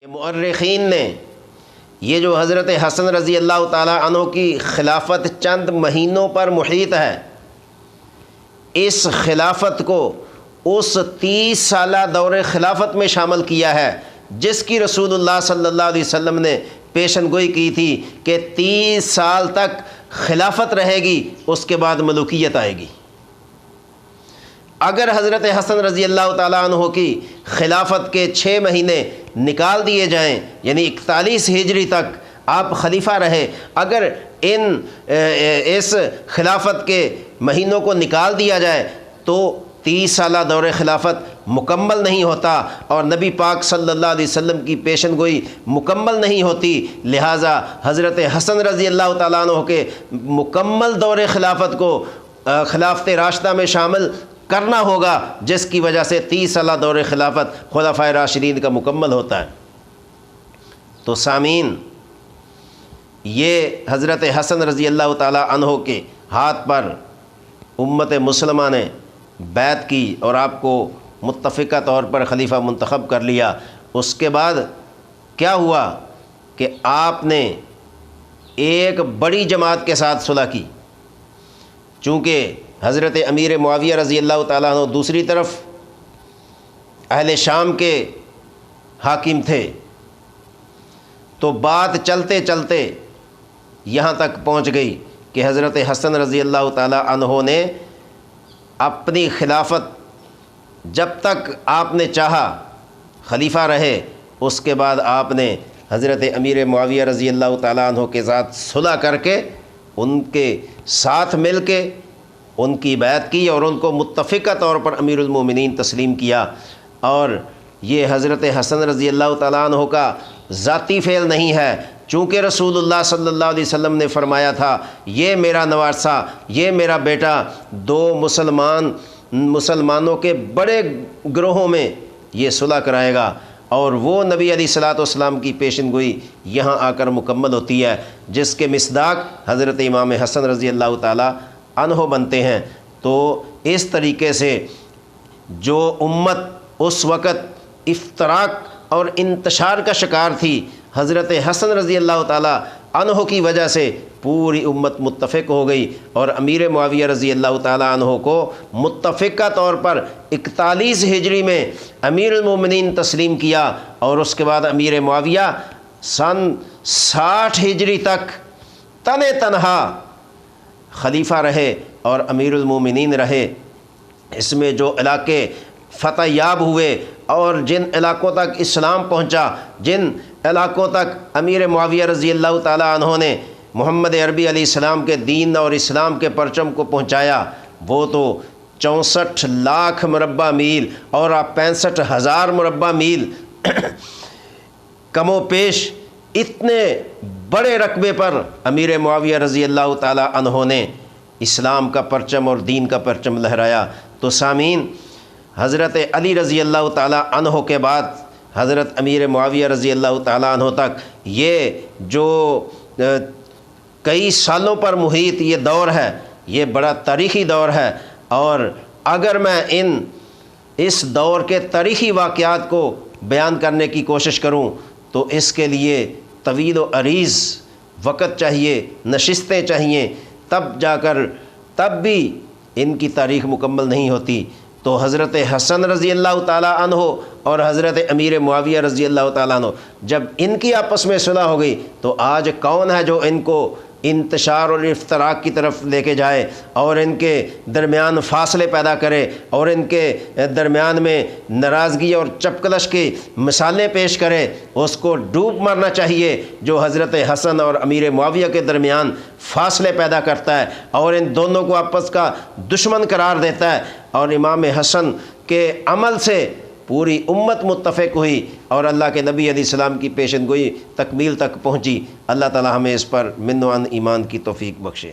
مؤرخین نے یہ جو حضرت حسن رضی اللہ تعالیٰ عنہ کی خلافت چند مہینوں پر محیط ہے، اس خلافت کو اس 30 سالہ دور خلافت میں شامل کیا ہے جس کی رسول اللہ صلی اللہ علیہ وسلم نے پیشن گوئی کی تھی کہ 30 سال تک خلافت رہے گی، اس کے بعد ملوکیت آئے گی۔ اگر حضرت حسن رضی اللہ تعالیٰ عنہ کی خلافت کے 6 مہینے نکال دیے جائیں، یعنی 41 ہجری تک آپ خلیفہ رہے، اگر اس خلافت کے مہینوں کو نکال دیا جائے تو 30 سالہ دور خلافت مکمل نہیں ہوتا اور نبی پاک صلی اللہ علیہ وسلم کی پیشن گوئی مکمل نہیں ہوتی۔ لہٰذا حضرت حسن رضی اللہ تعالیٰ عنہ کے مکمل دور خلافت کو خلافت راشدہ میں شامل کرنا ہوگا، جس کی وجہ سے 30 سالہ دور خلافت خلفائے راشدین کا مکمل ہوتا ہے۔ تو سامعین، یہ حضرت حسن رضی اللہ تعالیٰ عنہ کے ہاتھ پر امت مسلمہ نے بیعت کی اور آپ کو متفقہ طور پر خلیفہ منتخب کر لیا۔ اس کے بعد کیا ہوا کہ آپ نے ایک بڑی جماعت کے ساتھ صلح کی، چونکہ حضرت امیر معاویہ رضی اللہ تعالیٰ عنہ دوسری طرف اہل شام کے حاکم تھے، تو بات چلتے چلتے یہاں تک پہنچ گئی کہ حضرت حسن رضی اللہ تعالیٰ عنہ نے اپنی خلافت جب تک آپ نے چاہا خلیفہ رہے، اس کے بعد آپ نے حضرت امیر معاویہ رضی اللہ تعالیٰ عنہ کے ساتھ صلح کر کے ان کے ساتھ مل کے ان کی بیعت کی اور ان کو متفقہ طور پر امیر المومنین تسلیم کیا۔ اور یہ حضرت حسن رضی اللہ تعالیٰ عنہ کا ذاتی فعل نہیں ہے، چونکہ رسول اللہ صلی اللہ علیہ وسلم نے فرمایا تھا یہ میرا نواسہ، یہ میرا بیٹا 2 مسلمانوں کے بڑے گروہوں میں یہ صلح کرائے گا، اور وہ نبی علیہ الصلوۃ والسلام کی پیشن گوئی یہاں آ کر مکمل ہوتی ہے، جس کے مصداق حضرت امام حسن رضی اللہ تعالیٰ عنہ بنتے ہیں۔ تو اس طریقے سے جو امت اس وقت افتراق اور انتشار کا شکار تھی، حضرت حسن رضی اللہ تعالیٰ عنہ کی وجہ سے پوری امت متفق ہو گئی اور امیر معاویہ رضی اللہ تعالیٰ عنہ کو متفقہ طور پر 41 ہجری میں امیر المومنین تسلیم کیا، اور اس کے بعد امیر معاویہ سن 60 ہجری تک تنہا خلیفہ رہے اور امیر المومنین رہے۔ اس میں جو علاقے فتح یاب ہوئے اور جن علاقوں تک اسلام پہنچا، جن علاقوں تک امیر معاویہ رضی اللہ تعالیٰ عنہ نے محمد عربی علیہ السلام کے دین اور اسلام کے پرچم کو پہنچایا، وہ تو 64 لاکھ مربع میل اور 65,000 مربع میل کم و پیش اتنے بڑے رقبے پر امیر معاویہ رضی اللہ تعالیٰ عنہ نے اسلام کا پرچم اور دین کا پرچم لہرایا۔ تو سامعین، حضرت علی رضی اللہ تعالیٰ عنہ کے بعد حضرت امیر معاویہ رضی اللہ تعالیٰ عنہ تک یہ جو کئی سالوں پر محیط یہ دور ہے، یہ بڑا تاریخی دور ہے، اور اگر میں اس دور کے تاریخی واقعات کو بیان کرنے کی کوشش کروں تو اس کے لیے طویل و عریض وقت چاہیے، نشستیں چاہیے، تب بھی ان کی تاریخ مکمل نہیں ہوتی۔ تو حضرت حسن رضی اللہ تعالیٰ عنہ اور حضرت امیر معاویہ رضی اللہ تعالیٰ عنہ جب ان کی آپس میں صلح ہو گئی تو آج کون ہے جو ان کو انتشار اور افتراق کی طرف لے کے جائے اور ان کے درمیان فاصلے پیدا کرے اور ان کے درمیان میں ناراضگی اور چپکلش کی مثالیں پیش کرے؟ اس کو ڈوب مرنا چاہیے جو حضرت حسن اور امیر معاویہ کے درمیان فاصلے پیدا کرتا ہے اور ان دونوں کو آپس کا دشمن قرار دیتا ہے۔ اور امام حسن کے عمل سے پوری امت متفق ہوئی اور اللہ کے نبی علیہ السلام کی پیشن گوئی تکمیل تک پہنچی۔ اللہ تعالی ہمیں اس پر من و عن ایمان کی توفیق بخشے۔